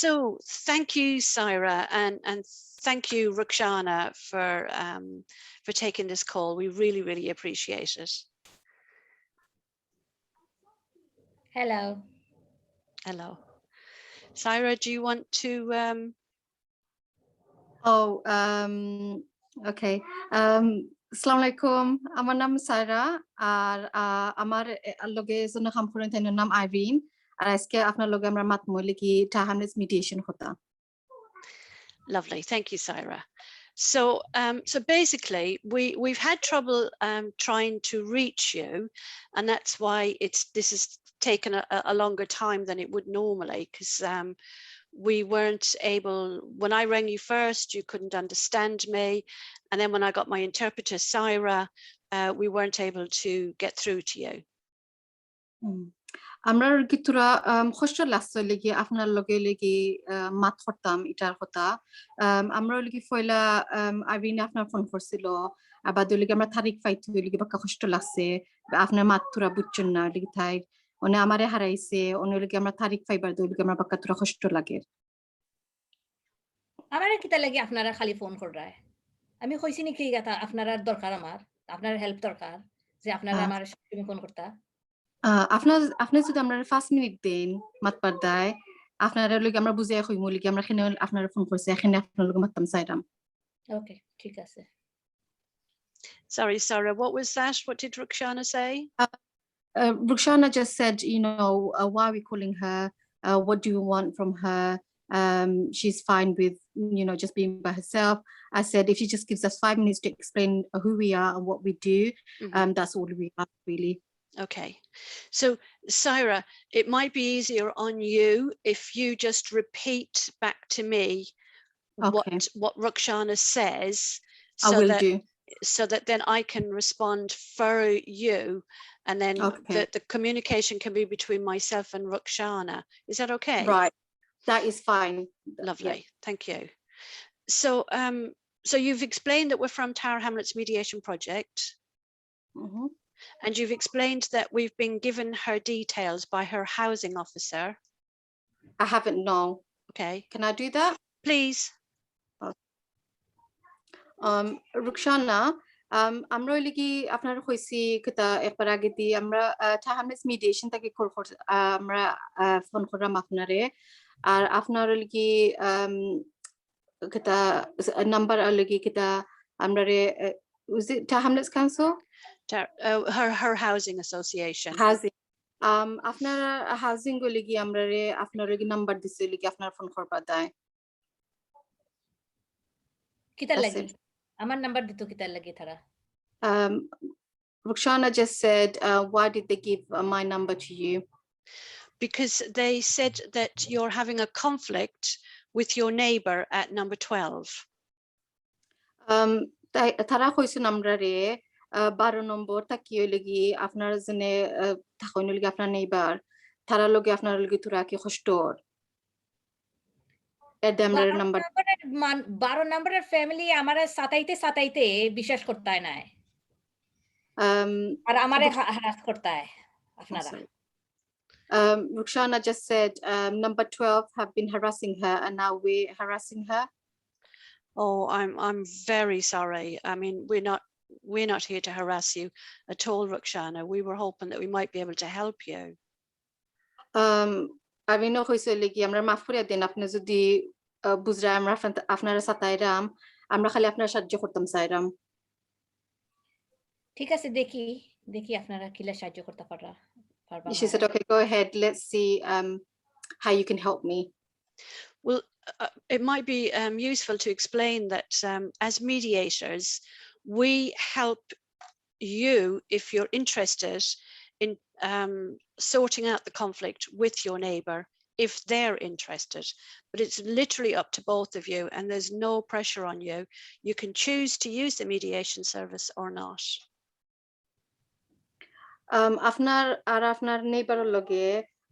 So thank you, Syra, and thank you, Rukhsana, for taking this call. We really, really appreciate it. Hello. Hello. Syra, do you want to? Okay. Assalamualaikum. Amar nam Syra ar amar loge jona kam koren tainer nam Irene ar aজকে আপনার লগে আমরা মাতমুলি কি টাহামলেস mediation Hota. Lovely, thank you, Syra. So so basically we've had trouble trying to reach you, and that's why this has taken a longer time than it would normally, because we weren't able, when I rang you first, you couldn't understand me, and then when I got my interpreter Syra, we weren't able to get through to you. আমরা কিতুরা কষ্ট লাগছে লাগি আপনার লগে লাগি মাত করতাম এটার কথা আমরা লাগি ফয়লা আইবিন আপনার ফোন করছিল আবার দলিগে আমরা তারিখ পাইতে লাগি বাকা কষ্ট লাগছে আপনার মাত তুরা বুঝছেন না লাগি তাই ওনে আমারে হারাইছে ওনে লাগি আমরা তারিখ পাইবার দলিগে আমরা বাকা তুরা কষ্ট লাগে আমারে কিতা লাগি আপনারা খালি ফোন কররায় আমি কইছি নি কি কথা আপনারা দরকার আমার আপনার হেল্প দরকার যে আপনারা আমার সাথে ফোন করতা আপনার যদি আমরা 5 মিনিট দেন মাতবার দায় আপনারা লগে আমরা বুঝাই কইমু লাগি আমরা এখানে আপনারা ফোন করছে এখানে আপনার লগে মাততাম চাইরাম. ওকে ঠিক আছে. Sorry, Syra, what was that? What did Rukhsana say? Rukhsana just said, you know, why are we calling her? What do you want from her? She's fine with, you know, just being by herself. I said, if she just gives us 5 minutes to explain who we are and what we do, that's all we are really. Okay, so Syra, it might be easier on you if you just repeat back to me what Rukhsana says, so that then I can respond for you, and then the communication can be between myself and Rukhsana. Is that okay? Right, that is fine. Lovely, thank you. So so you've explained that we're from Tower Hamlets Mediation Project. And you've explained that we've been given her details by her housing officer. I haven't, no. Okay. Can I do that? Please. Rukhsana, আমরা লাগি আপনার কইছি কিতা একবার আগে দি আমরা টাহামলেস mediation থেকে call করতে আমরা ফোন করলাম আপনারে আর আপনার লাগি কিতা নাম্বার লাগি কিতা আমরারে was it Hamlets Council? Her housing association. Housing. আপনার হাউজিং গলি আমরারে আপনার লাগি নাম্বার দিছে লাগি আপনার ফোন করবা দায়. কিতা লাগি? আমার নাম্বার দিতো কিতা লাগি তারা? Rukhsana just said, why did they give my number to you? Because they said that you're having a conflict with your neighbour at number 12. তারা কইছেন আমরারে 12 নম্বর তাকিয়ে লাগি আপনার জনে থাকইন লাগি আপনার নেইবার তারা লগে আপনার লগে তুরা কি কষ্টর এডামরের নাম্বার 12 নম্বরের ফ্যামিলি আমারে সাতাইতে বিশ্বাস করতায় না আর আমারে হারাস করতায় আপনারা. Rukhsana just said number 12 have been harassing her and now we're harassing her. Oh, I'm very sorry. I mean, we're not here to harass you at all, Rukhsana. We were hoping that we might be able to help you. আমি ন কইছে লাগি আমরা মাফ করে দেন আপনি যদি বুঝরা আমরা আপনারা সাতাইরাম আমরা খালি আপনার সাহায্য করতাম চাইরাম. ঠিক আছে দেখি আপনারা কিলা সাহায্য করতে পারবা. She said, okay, go ahead, let's see how you can help me. Well, it might be useful to explain that as mediators, we help you if you're interested in sorting out the conflict with your neighbour, if they're interested. But it's literally up to both of you, and there's no pressure on you. You can choose to use the mediation service or not. আপনার নেইবারের লগে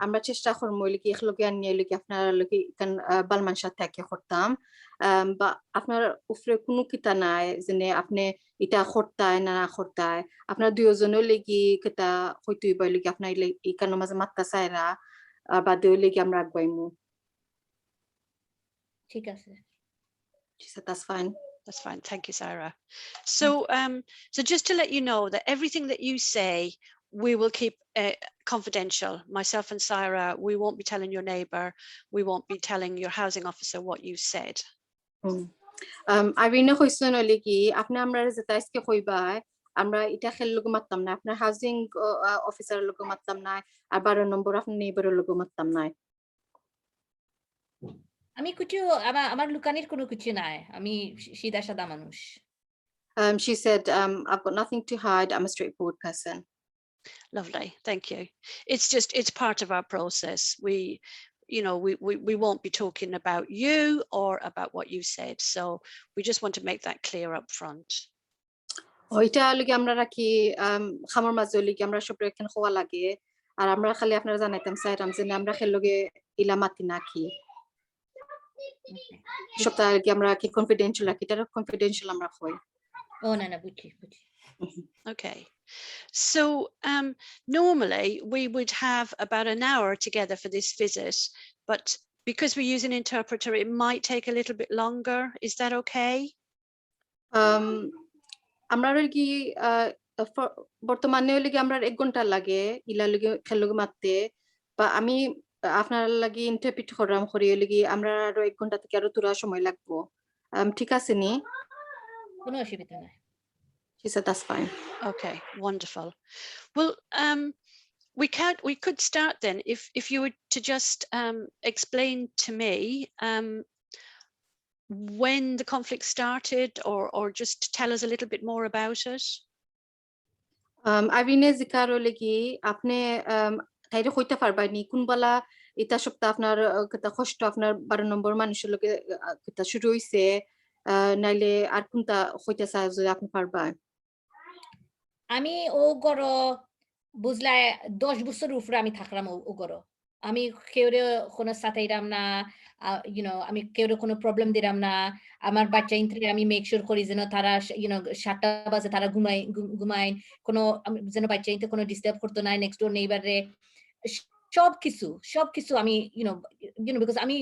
আমরা চেষ্টা করব লাগি এক লগে আনিয়ে লাগি আপনার লগে কান বালমান সাথে কি করতাম বা আপনার উপরে কোনো কিতা নাই জেনে আপনি এটা করতায় না করতায় আপনার দুইজনের লাগি কিতা হইতই বই লাগি আপনার এই কান মাঝে মাত্তা চাইরা আর বাদে হইলে কি আমরা আগুয়াইমু ঠিক আছে she said that's fine. That's fine. Thank you, Sarah. So just to let you know that everything that you say, we will keep confidential. Myself and Sarah, we won't be telling your neighbour. We won't be telling your housing officer what you said. Irene কইছেন হইলে কি আপনি আমরা যেটা আজকে কইবা আমরা এটা খেল লোক মারতাম না আপনার হাউজিং অফিসার লোক মারতাম না আর 12 নম্বর আপনার নেইবারের লোক মারতাম না আমি কিছু আমার লুকানির কোনো কিছু নাই আমি সিধা সাদা মানুষ she said I've got nothing to hide, I'm a straightforward person. Lovely, thank you. It's part of our process. We won't be talking about you or about what you said, so we just want to make that clear up front. ওইটা লাগি আমরা রাখি খামার মাঝে লাগি আমরা সব এখানে খোয়া লাগে আর আমরা খালি আপনারা জানাইতাম চাইতাম যে আমরা খেলগে ইলা মাতি নাকি সবটা কি আমরা কি কনফিডেন্সিয়াল রাখি এটা কনফিডেন্সিয়াল আমরা কই ও না বুঝছি Okay, so normally we would have about an hour together for this visit, but because we use an interpreter, it might take a little bit longer. Is that okay? আমরা কি বর্তমানে হইলে কি আমরা 1 ঘন্টা লাগে ইলা লাগি খেলগে মারতে বা আমি আপনার লাগি ইন্টারপ্রিট করাম করি হইলে কি আমরা আরো 1 ঘন্টা থেকে আরো তোরা সময় লাগবো ঠিক আছে নি কোনো অসুবিধা নাই she said that's fine. Okay, wonderful. Well, we could start then if you were to just explain to me when the conflict started or just tell us a little bit more about it. আবিনে জিকার হলে কি আপনি তাইরে কইতে পারবানি কোনবালা এটা সপ্তাহ আপনার কত কষ্ট আপনার 12 নম্বর মানুষের লগে কত শুরু হইছে নাইলে আর কোনটা কইতে চাই যদি আপনি পারবা আমি ও গরো বুঝলাই 10 বছর উপরে আমি থাকলাম ও গরো আমি কেউরে কোনো সাথাইরাম না আমি কেউরে কোনো প্রবলেম দিলাম না আমার বাচ্চা ইন্ট্রে আমি মেক শিওর করি যেন তারা 7টা বাজে তারা ঘুমায় কোনো যেন বাচ্চা ইন্ট্রে কোনো ডিস্টার্ব করতো না নেক্সট ডোর নেইবারে সবকিছু আমি বিকজ আমি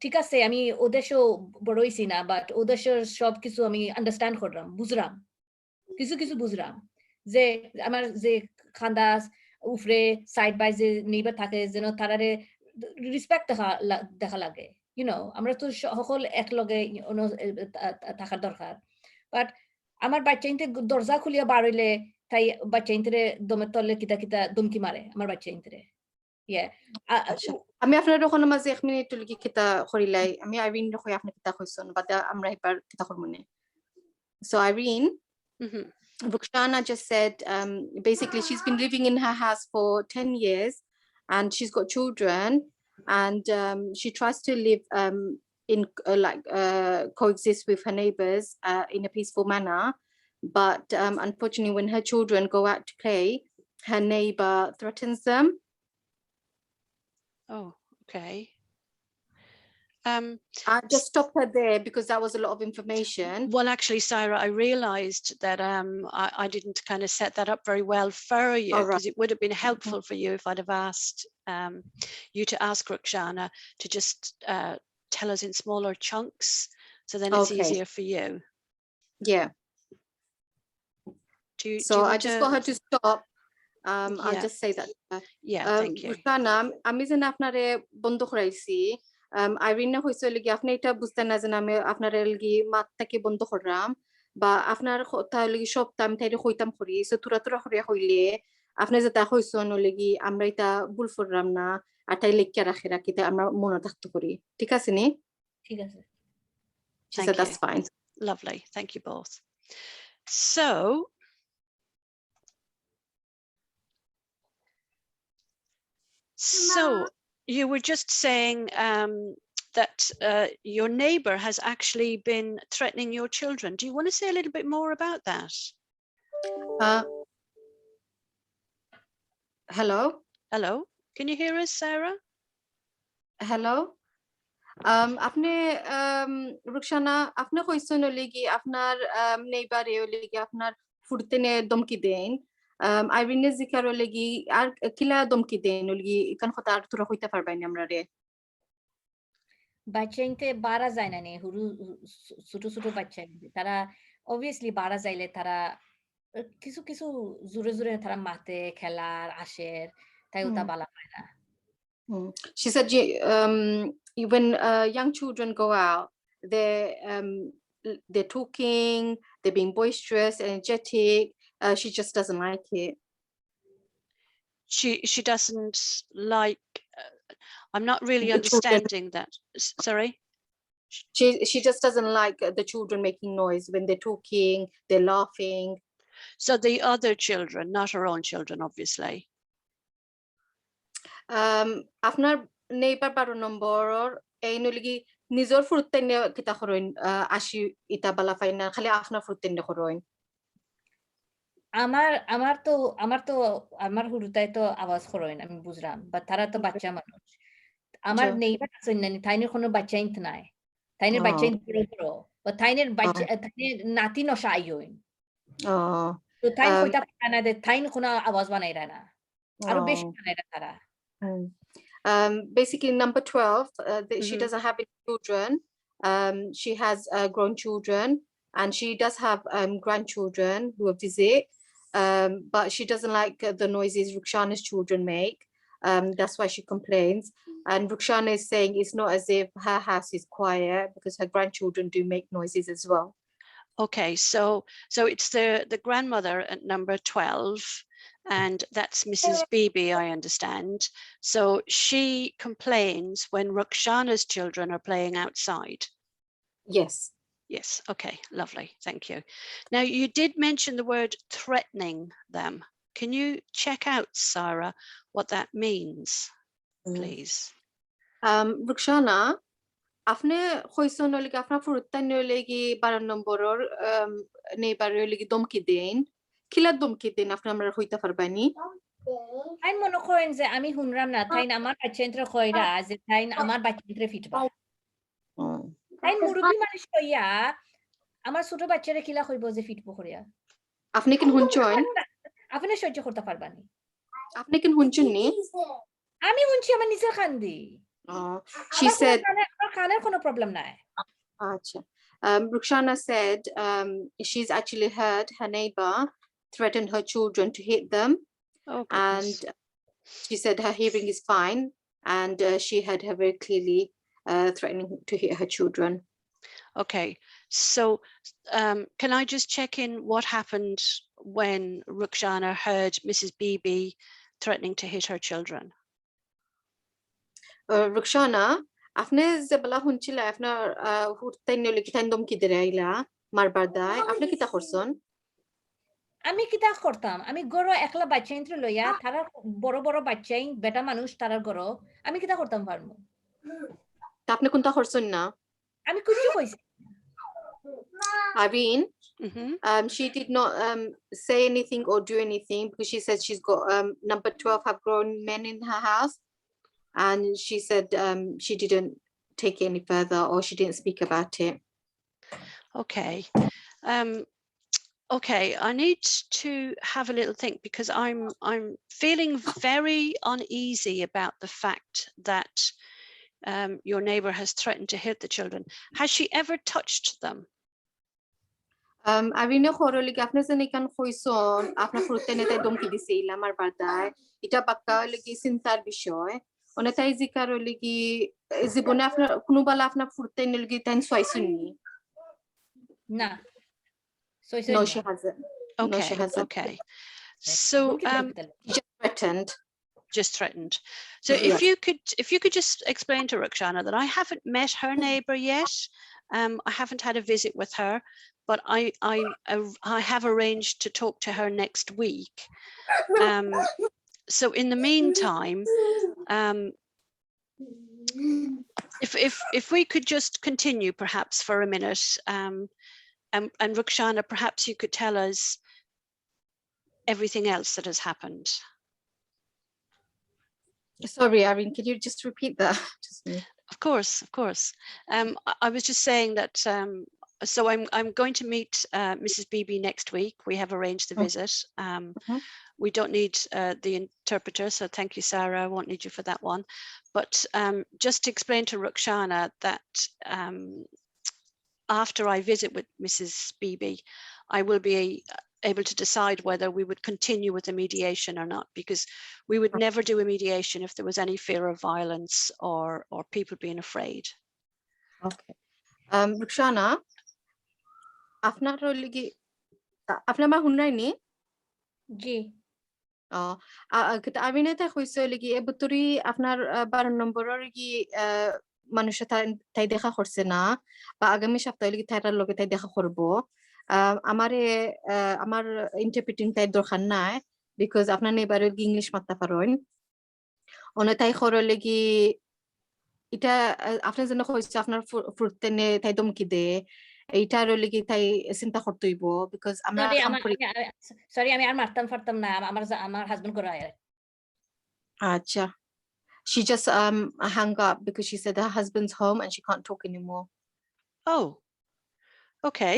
ঠিক আছে আমি ওদেশও বড় হইছি না বাট ওদেশের সবকিছু আমি আন্ডারস্ট্যান্ড করলাম বুঝলাম কিছু বুঝলাম যে আমার যে খান্দাস উফরে সাইড বাই যে নেইবার থাকে যেন তারারে রেসপেক্ট দেখা লাগে আমরা তো সকল একলগে থাকার দরকার বাট আমার বাচ্চা ইনতে দরজা খুলিয়া বার হইলে তাই বাচ্চা ইনতে দমের তলে কিতা দমকি মারে আমার বাচ্চা ইনতে আমি আপনার ওখানে মাঝে 1 মিনিট লাগি কিতা করিলাই আমি আইরিন কই আপনি কিতা কইছেন বাদে আমরা এবার কিতা করমনে so Irene Rukhsana just said basically she's been living in her house for 10 years and she's got children and she tries to live in coexist with her neighbors in a peaceful manner but unfortunately when her children go out to play her neighbor threatens them. Oh, okay. I just stopped her there because that was a lot of information. Well, actually, Sarah, I realized that I didn't kind of set that up very well for you because it would have been helpful for you if I'd have asked you to ask Rukhsana to just tell us in smaller chunks, so then it's easier for you. Yeah. So I just got her to stop. I'll just say that. Yeah, thank you. Rukhsana, আমি যেন আপনারে বন্ধ করাইছি আইরিনা হইছে লাগি আপনি এটা বুঝতে না জানেন আমি আপনার লাগি মাতটাকে বন্ধ করলাম বা আপনার কথা লাগি সব টাইম তাইরে কইতাম করি সো তুরা করিয়া কইলে আপনি যেটা কইছেন লাগি আমরা এটা ভুল করলাম না আর তাই লেখা রাখিতে আমরা মনে থাকতে করি ঠিক আছে নি ঠিক আছে she said that's fine. Lovely, thank you both. So you were just saying that your neighbor has actually been threatening your children. Do you want to say a little bit more about that? Hello, can you hear us, Sarah? Hello. আপনি রুকসানা আপনি কইছেন লাগি আপনার নেইবারে লাগি আপনার ফুরতেনে দমকি দেন Irene zikaro legi ar kila domki den legi ikan khota ar tura hoita parbaini amra re বাচ্চাইতে বাড়া যায় না নে হুরু ছোট ছোট বাচ্চা তারা obviously বাড়া যাইলে তারা কিছু কিছু জোরে জোরে তারা মাতে খেলার আসের তাই ওটা বালা পায় না She said when young children go out they're talking, they're being boisterous, energetic. She just doesn't like it. She doesn't like I'm not really understanding that. Sorry? She just doesn't like the children making noise when they're talking, they're laughing. So the other children, not her own children, obviously. After neighbor baro number ei noligi nizor fruttenne kita khoroin ashi ita bala faina khali afna fruttenne khoroin আমার হুরুতাই তো আওয়াজ খরইন আমি বুঝলাম বা তারা তো বাচ্চা মানুষ আমার নেইবার আছে না তাইনের কোনো বাচ্চা ইন্ত নাই তাইনের বাচ্চা ইন্ত পুরো বা তাইনের বাচ্চা তাইনের নাতি নশা আইয়ইন তো তাইন কইতা পানা দে তাইন কোনো আওয়াজ বানাই না আরো বেশি বানাই তারা basically number 12 she doesn't have any children. She has grown children and she does have grandchildren who visit, but she doesn't like the noises Rukhsana's children make. That's why she complains, and Rukhsana is saying it's not as if her house is quiet because her grandchildren do make noises as well. Okay, so it's the grandmother at number 12, and that's Mrs. Bibi, I understand. So she complains when Rukhsana's children are playing outside. Yes. Yes, okay, lovely, thank you. Now you did mention the word threatening them. Can you check out, Sarah, what that means, please? Rukhsana, afne khoison legi afna furuttan legi 12 নম্বৰৰ neighbor legi domki dein kila domki dein afna amra hoita পারবানি আইন মনে করেন যে আমি হুনরাম না তাইন আমার বাচ্চাইন্ত্র কইরা যে তাইন আমার বাচ্চাইন্ত্রে ফিটবা তাইন মুরুবি মানুষ কইয়া আমার ছোট বাচ্চারে কিলা কইব যে ফিটবো করিয়া আপনি কি হুনছন আপনি সহ্য করতে পারবানি আপনি কি হুনছন নি আমি হুনছি আমার নিজের কান্দি she said আমার কানের কোনো প্রবলেম নাই আচ্ছা Rukhsana said she's actually heard her neighbor threaten her children to hit them. And she said her hearing is fine, and she heard her very clearly threatening to hit her children. Okay, so can I just check in what happened when Rukhsana heard Mrs. Bibi threatening to hit her children? Rukhsana, afne zebala hunchila afna hurtainoli kitandom kideraila marbardai afne kita khorson আমি কিতা করতাম আমি গরো একলা বাচ্চাইন্ত্র লইয়া তারা বড় বড় বাচ্চাই বেটা মানুষ তারার গরো আমি কিতা করতাম পারমু তা আপনি কোনটা করছেন না আমি কিছু কইছি Irene she did not say anything or do anything because she said she's got number 12 have grown men in her house, and she said she didn't take it any further or she didn't speak about it. Okay. Okay, I need to have a little think because I'm feeling very uneasy about the fact that your neighbor has threatened to hit the children. Has she ever touched them? Irene khoroli ki apne jane kan khoison apna fruttene tai domki diseila mar bardai eta bakka legi sintar bishoy one tai zikaroli ki jibone apna kuno bala apna fruttene legi tan soisunni na no she hasn't. Okay, no, she hasn't. Okay. So just threatened. So if you could just explain to Rukhsana that I haven't met her neighbor yet. I haven't had a visit with her, but I have arranged to talk to her next week. So in the meantime, if we could just continue perhaps for a minute, and Rukhsana, perhaps you could tell us everything else that has happened. Sorry, Irene, can you just repeat that? Of course. I was just saying that, so I'm going to meet Mrs. Bibi next week. We have arranged the visit. we don't need the interpreter, so thank you, Sarah. I won't need you for that one. But just to explain to Rukhsana that after I visit with Mrs. Beebe, I will be able to decide whether we would continue with the mediation or not, because we would never do a mediation if there was any fear of violence or people being afraid. Okay. Rukhsana, আপনার লগে আপনার মা হুনরাই নি? জি। আমি না তাই কইছে লগে এবতরি আপনার 12 নম্বরের কি মানুষের তাই দেখা করছে না, বা আগামী সপ্তাহে লগে তাইটার লগে তাই দেখা করব। আমারে আমার ইন্টারপ্রিটিং তাই দরকার নাই, বিকজ আপনার নেবারের ইংলিশ মাত্তা পারেন। অনে তাই খরর লাগি এটা আপনার জন্য কইছে আপনার ফুরতেনে তাই দমকি দে, এইটার লাগি তাই চিন্তা করতে হইব, বিকজ আমরা সরি আমি আর মারতাম ফারতাম না, আমার হাজবেন্ড করে আয়। আচ্ছা, she just hung up because she said her husband's home and she can't talk anymore. Oh, okay.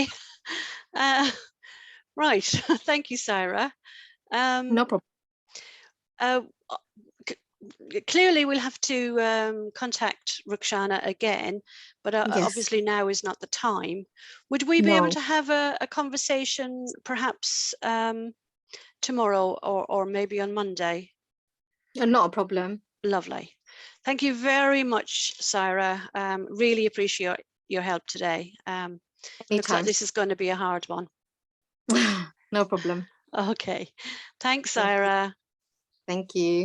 Right. Thank you, Sarah. No problem. Clearly, we'll have to contact Rukhsana again, but Yes. obviously now is not the time. Would we be able No. to have a conversation perhaps tomorrow or maybe on Monday? Not a problem. Lovely. Thank you very much, Sarah. Really appreciate your help today. Looks like this is going to be a hard one. No problem. Okay. Thanks, Sarah. Thank you.